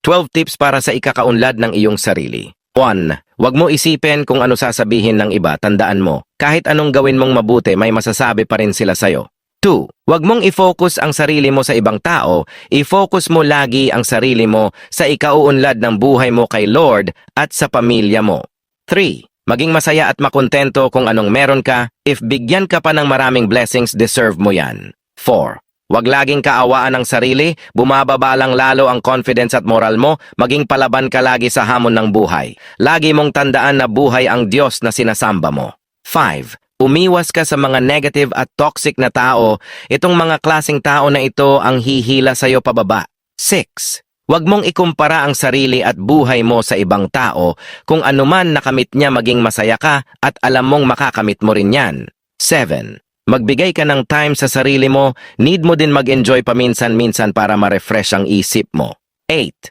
12 tips para sa ikakaunlad ng iyong sarili. 1. Huwag mo isipin kung ano sasabihin ng iba, tandaan mo. Kahit anong gawin mong mabuti, may masasabi pa rin sila sa'yo. 2. Huwag mong i-focus ang sarili mo sa ibang tao, i-focus mo lagi ang sarili mo sa ikauunlad ng buhay mo kay Lord at sa pamilya mo. 3. Maging masaya at makontento kung anong meron ka. If bigyan ka pa ng maraming blessings, deserve mo yan. 4. Huwag laging kaawaan ang sarili, bumababa lang lalo ang confidence at moral mo, maging palaban ka lagi sa hamon ng buhay. Lagi mong tandaan na buhay ang Diyos na sinasamba mo. 5. Umiwas ka sa mga negative at toxic na tao. Itong mga klaseng tao na ito ang hihila sa'yo pababa. 6. Huwag mong ikumpara ang sarili at buhay mo sa ibang tao. Kung anuman nakamit niya, maging masaya ka at alam mong makakamit mo rin yan. 7. Magbigay ka ng time sa sarili mo, need mo din mag-enjoy paminsan-minsan para ma-refresh ang isip mo. 8.